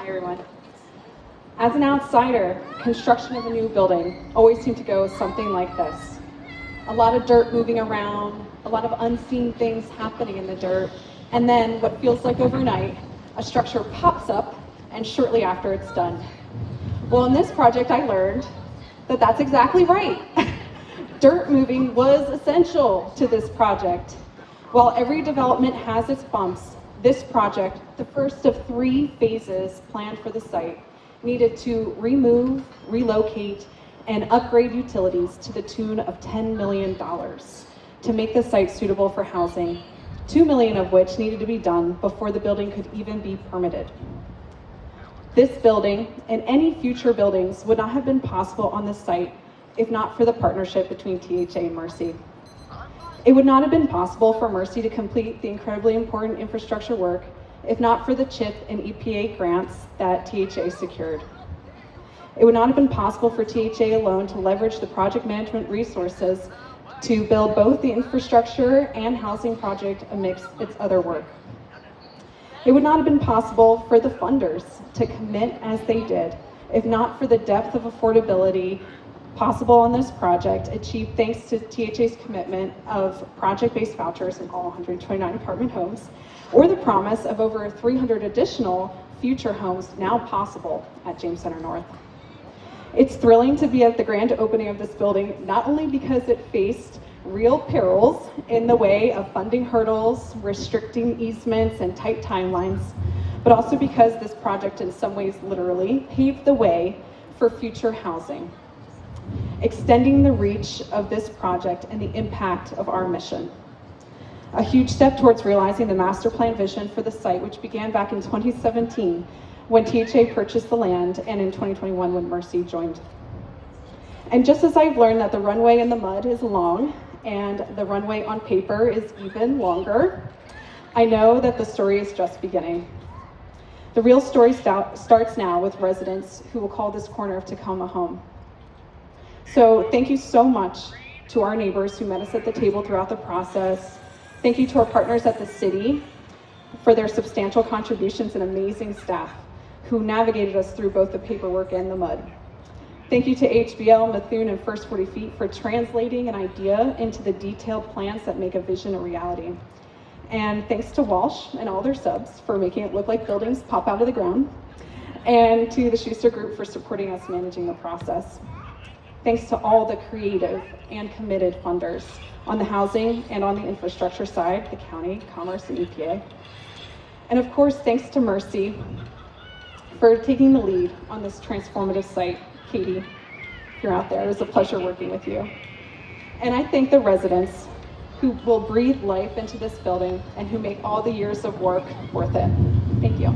Hi, everyone. As an outsider, construction of a new building always seemed to go something like this. A lot of dirt moving around, a lot of unseen things happening in the dirt, and then what feels like overnight, a structure pops up, and shortly after it's done. Well, in this project, I learned that that's exactly right. Dirt moving was essential to this project. While every development has its bumps, this project, the first of 3 phases planned for the site, needed to remove, relocate, and upgrade utilities to the tune of $10 million to make the site suitable for housing, $2 million of which needed to be done before the building could even be permitted. This building and any future buildings would not have been possible on this site if not for the partnership between THA and Mercy. It would not have been possible for Mercy to complete the incredibly important infrastructure work if not for the CHIP and EPA grants that THA secured. It would not have been possible for THA alone to leverage the project management resources to build both the infrastructure and housing project amidst its other work. It would not have been possible for the funders to commit as they did if not for the depth of affordability possible on this project, achieved thanks to THA's commitment of project-based vouchers in all 129 apartment homes, or the promise of over 300 additional future homes now possible at James Center North. It's thrilling to be at the grand opening of this building, not only because it faced real perils in the way of funding hurdles, restricting easements, and tight timelines, but also because this project in some ways literally paved the way for future housing, extending the reach of this project and the impact of our mission. A huge step towards realizing the master plan vision for the site, which began back in 2017 when THA purchased the land, and in 2021 when Mercy joined. And just as I've learned that the runway in the mud is long and the runway on paper is even longer, I know that the story is just beginning. The real story starts now with residents who will call this corner of Tacoma home. So thank you so much to our neighbors who met us at the table throughout the process. Thank you to our partners at the city for their substantial contributions and amazing staff who navigated us through both the paperwork and the mud. Thank you to HBL, Methune, and First 40 Feet for translating an idea into the detailed plans that make a vision a reality. And thanks to Walsh and all their subs for making it look like buildings pop out of the ground. And to the Schuster Group for supporting us managing the process. Thanks to all the creative and committed funders on the housing and on the infrastructure side, the county, Commerce, and EPA. And of course, thanks to Mercy for taking the lead on this transformative site. Katie, if you're out there, it was a pleasure working with you. And I thank the residents who will breathe life into this building and who make all the years of work worth it. Thank you.